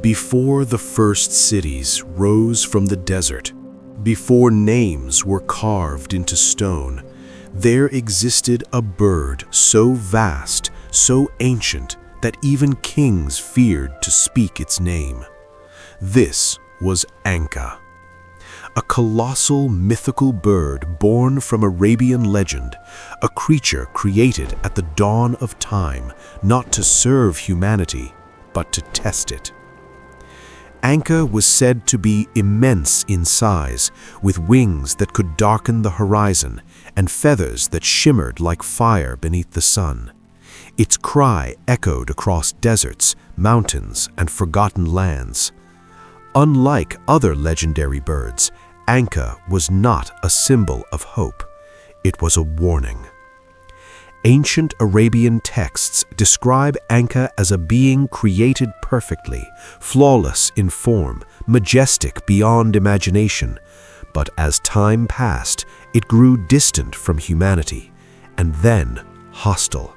Before the first cities rose from the desert, before names were carved into stone, there existed a bird so vast, so ancient, that even kings feared to speak its name. This was Anka, a colossal mythical bird born from Arabian legend, a creature created at the dawn of time, not to serve humanity, but to test it. Anka was said to be immense in size, with wings that could darken the horizon and feathers that shimmered like fire beneath the sun. Its cry echoed across deserts, mountains, and forgotten lands. Unlike other legendary birds, Anka was not a symbol of hope. It was a warning. Ancient Arabian texts describe Anka as a being created perfectly, flawless in form, majestic beyond imagination. But as time passed, it grew distant from humanity, and then hostile.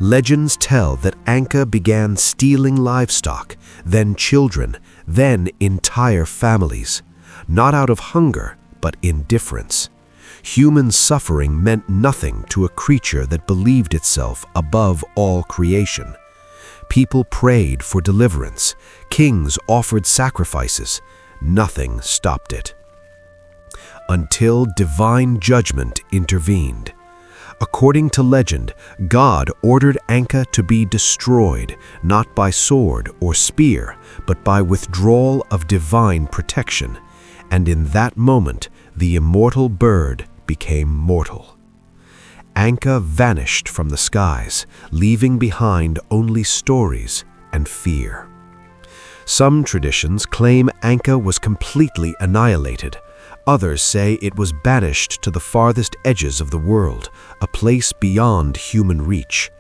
Legends tell that Anka began stealing livestock, then children, then entire families, not out of hunger, but indifference. Human suffering meant nothing to a creature that believed itself above all creation. People prayed for deliverance. Kings offered sacrifices. Nothing stopped it. Until divine judgment intervened. According to legend, God ordered Anka to be destroyed, not by sword or spear, but by withdrawal of divine protection. And in that moment, the immortal bird became mortal. Anka vanished from the skies, leaving behind only stories and fear. Some traditions claim Anka was completely annihilated. Others say it was banished to the farthest edges of the world, a place beyond human reach.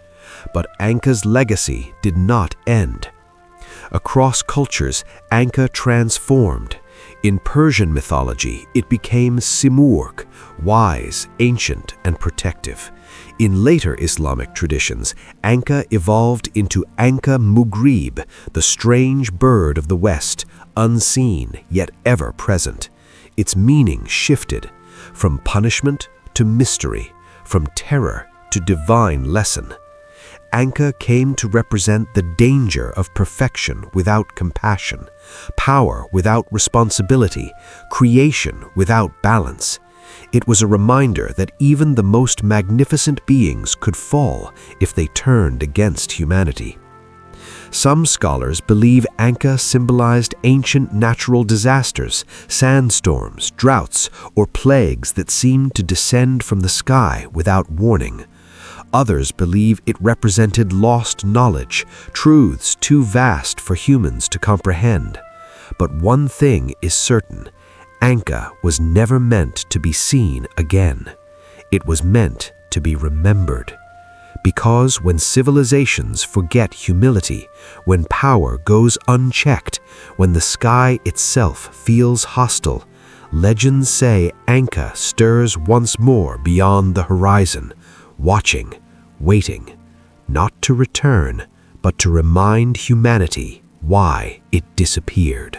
But Anka's legacy did not end. Across cultures, Anka transformed. In Persian mythology, it became Simurgh, wise, ancient, and protective. In later Islamic traditions, Anka evolved into Anqa Mughrib, the strange bird of the West, unseen yet ever present. Its meaning shifted from punishment to mystery, from terror to divine lesson. Anka came to represent the danger of perfection without compassion, power without responsibility, creation without balance. It was a reminder that even the most magnificent beings could fall if they turned against humanity. Some scholars believe Anka symbolized ancient natural disasters, sandstorms, droughts, or plagues that seemed to descend from the sky without warning. Others believe it represented lost knowledge, truths too vast for humans to comprehend. But one thing is certain: Anka was never meant to be seen again. It was meant to be remembered. Because when civilizations forget humility, when power goes unchecked, when the sky itself feels hostile, legends say Anka stirs once more beyond the horizon, watching, waiting, not to return, but to remind humanity why it disappeared.